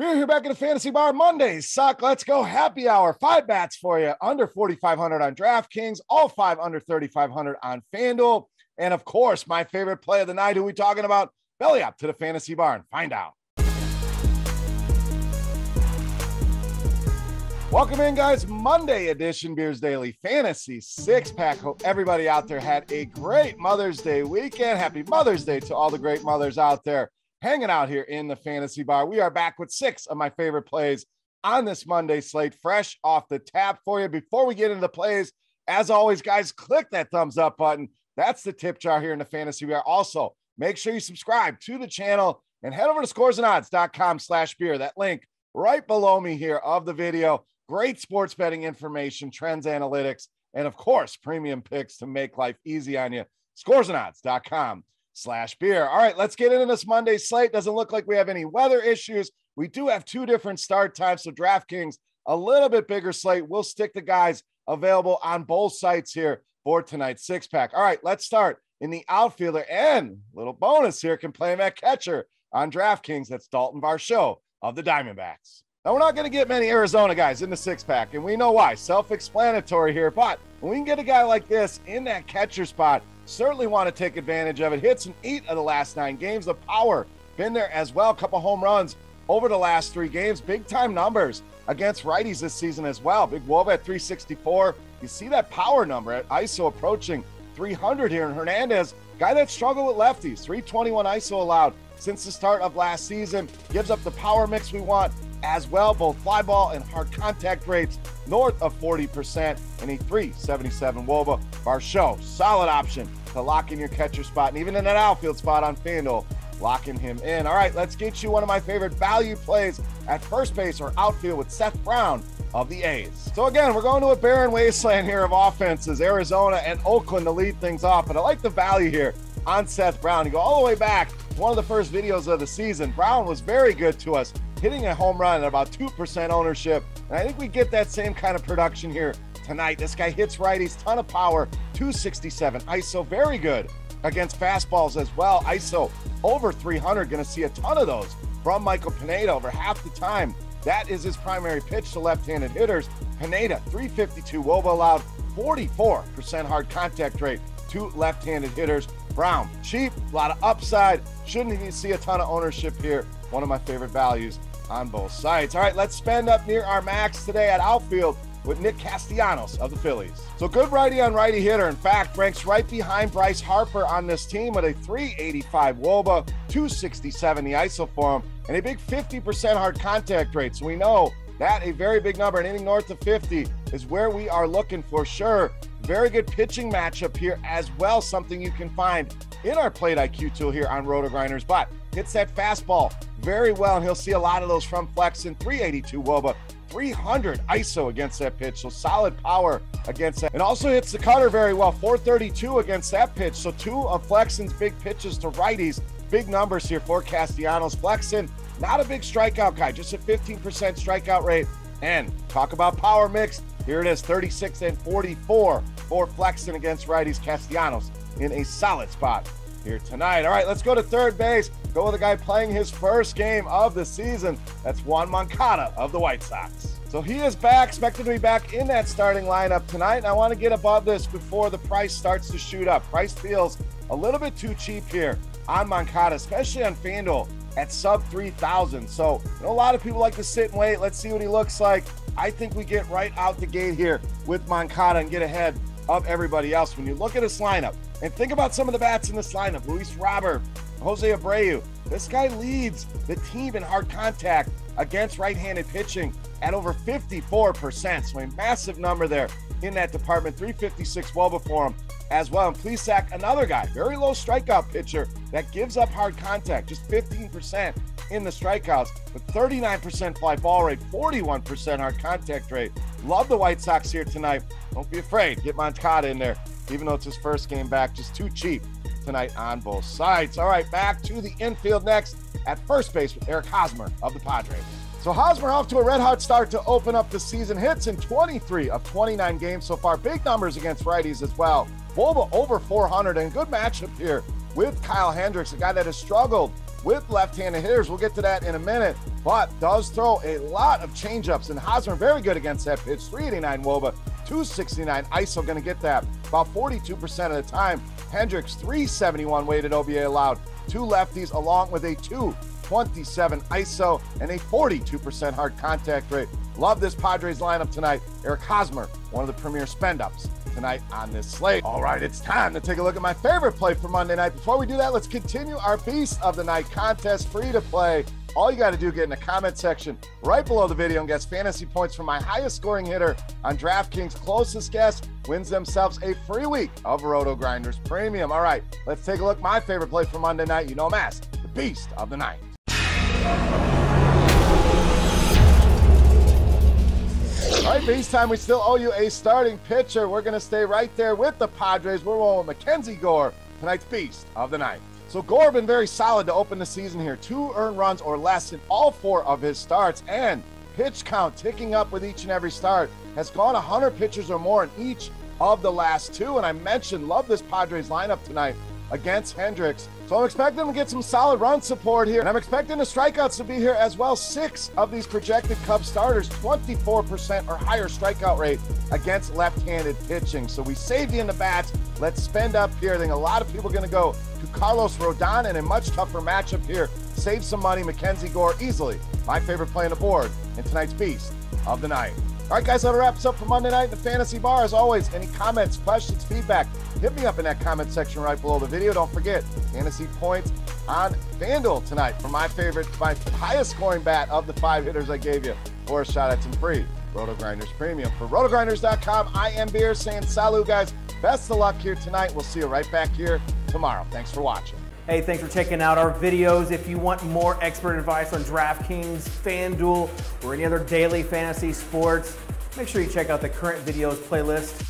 We're here back at the Fantasy Bar Mondays. Suck, let's go happy hour. 5 bats for you. Under 4,500 on DraftKings. All 5 under 3,500 on FanDuel. And of course, my favorite play of the night. Who we talking about? Belly up to the Fantasy Bar and find out. Welcome in, guys. Monday edition Beers Daily Fantasy 6-pack. Hope everybody out there had a great Mother's Day weekend. Happy Mother's Day to all the great mothers out there hanging out here in the Fantasy Bar. We are back with 6 of my favorite plays on this Monday slate, fresh off the tap for you. Before we get into the plays, as always, guys, click that thumbs up button. That's the tip jar here in the Fantasy Bar. Also, make sure you subscribe to the channel and head over to scoresandodds.com/beer. That link right below me here of the video. Great sports betting information, trends, analytics, and of course, premium picks to make life easy on you. scoresandodds.com/beer. All right, let's get into this Monday slate. Doesn't look like we have any weather issues. We do have 2 different start times, so DraftKings, a little bit bigger slate. We'll stick the guys available on both sites here for tonight's 6-pack. All right, let's start in the outfielder, and little bonus here, can play him at catcher on DraftKings. That's Dalton Varsho of the Diamondbacks. Now, we're not going to get many Arizona guys in the 6-pack, and we know why. Self-explanatory here, but when we can get a guy like this in that catcher spot, certainly want to take advantage of it. Hits in 8 of the last 9 games. The power been there as well. A couple home runs over the last 3 games. Big-time numbers against righties this season as well. Big Woba at 364. You see that power number at ISO approaching 300 here. And Hernandez, guy that struggled with lefties, 321 ISO allowed since the start of last season. Gives up the power mix we want as well, both fly ball and hard contact rates north of 40%, and a 377 Woba. Varsho, solid option to lock in your catcher spot, and even in that outfield spot on FanDuel, locking him in. All right, let's get you one of my favorite value plays at first base or outfield with Seth Brown of the A's. So again, we're going to a barren wasteland here of offenses, Arizona and Oakland to lead things off, but I like the value here on Seth Brown. You go all the way back to one of the first videos of the season. Brown was very good to us, hitting a home run at about 2% ownership. And I think we get that same kind of production here tonight. This guy hits righties, ton of power, 267 ISO, very good against fastballs as well. ISO over 300, going to see a ton of those from Michael Pineda over half the time. That is his primary pitch to left-handed hitters. Pineda, 352 Woba allowed, 44% hard contact rate to left-handed hitters. Brown, cheap, a lot of upside. Shouldn't even see a ton of ownership here. One of my favorite values on both sides. All right, let's spend up near our max today at outfield with Nick Castellanos of the Phillies. So good righty on righty hitter. In fact, ranks right behind Bryce Harper on this team with a 385 Woba, 267 the ISO for him, and a big 50% hard contact rate. So we know that a very big number, and anything north of 50 is where we are looking for sure. Very good pitching matchup here as well, something you can find in our Plate IQ tool here on RotoGrinders, but hits that fastball very well, and he'll see a lot of those from Flexen. 382 Woba, 300 ISO against that pitch, so solid power against that. And also hits the cutter very well, 432 against that pitch, so 2 of Flexen's big pitches to righties. Big numbers here for Castellanos. Flexen, not a big strikeout guy, just a 15% strikeout rate. And talk about power mix, here it is, 36 and 44 for Flexen against righties. Castellanos in a solid spot here tonight. All right, let's go to third base. Go with a guy playing his first game of the season. That's Juan Moncada of the White Sox. So he is back, expected to be back in that starting lineup tonight. And I want to get above this before the price starts to shoot up. Price feels a little bit too cheap here on Moncada, especially on FanDuel at sub 3,000. So a lot of people like to sit and wait. Let's see what he looks like. I think we get right out the gate here with Moncada and get ahead of everybody else. When you look at his lineup and think about some of the bats in this lineup, Luis Robert, Jose Abreu, this guy leads the team in hard contact against right-handed pitching at over 54%. So a massive number there in that department. 356 Woba for him as well. And Plesac, another guy, very low strikeout pitcher that gives up hard contact, just 15% in the strikeouts, with 39% fly ball rate, 41% hard contact rate. Love the White Sox here tonight. Don't be afraid. Get Moncada in there, even though it's his first game back. Just too cheap tonight on both sides. All right, back to the infield next at first base with Eric Hosmer of the Padres. So Hosmer off to a red-hot start to open up the season. Hits in 23 of 29 games so far. Big numbers against righties as well. Woba over 400, and good matchup here with Kyle Hendricks, a guy that has struggled with left-handed hitters. We'll get to that in a minute. but does throw a lot of changeups. And Hosmer very good against that pitch. 389 WOBA, 269 ISO, going to get that about 42% of the time. Hendricks, 371 weighted OBA allowed. 2 lefties along with a 227 ISO and a 42% hard contact rate. Love this Padres lineup tonight. Eric Hosmer, one of the premier spend-ups tonight on this slate. All right, it's time to take a look at my favorite play for Monday night. Before we do that, let's continue our Beast of the Night contest, free to play. All you got to do, get in the comment section right below the video and guess fantasy points for my highest scoring hitter on DraftKings. Closest guess wins themselves a free week of Roto Grinders Premium. All right, let's take a look at my favorite play for Monday night. You know him as the Beast of the Night. All right, Beast time. We still owe you a starting pitcher. We're going to stay right there with the Padres. We're rolling with Mackenzie Gore, tonight's Beast of the Night. So Gore been very solid to open the season here. 2 earned runs or less in all 4 of his starts, and pitch count ticking up with each and every start. Has gone 100 pitchers or more in each of the last 2. And I mentioned, love this Padres lineup tonight against Hendricks. So I'm expecting them to get some solid run support here. And I'm expecting the strikeouts to be here as well. 6 of these projected Cubs starters, 24% or higher strikeout rate against left-handed pitching. So we saved you in the bats. Let's spend up here. I think a lot of people are going to go to Carlos Rodon in a much tougher matchup here. Save some money. Mackenzie Gore, easily my favorite play on the board in tonight's Beast of the Night. All right, guys, that wraps up for Monday night in the Fantasy Bar. As always, any comments, questions, feedback, hit me up in that comment section right below the video. Don't forget, fantasy points on FanDuel tonight for my highest scoring bat of the 5 hitters I gave you, or a shot at some free Roto Grinders Premium. For rotogrinders.com, I am Beer saying salut, guys. Best of luck here tonight. We'll see you right back here tomorrow. Thanks for watching. Hey, thanks for checking out our videos. If you want more expert advice on DraftKings, FanDuel, or any other daily fantasy sports, make sure you check out the current videos playlist.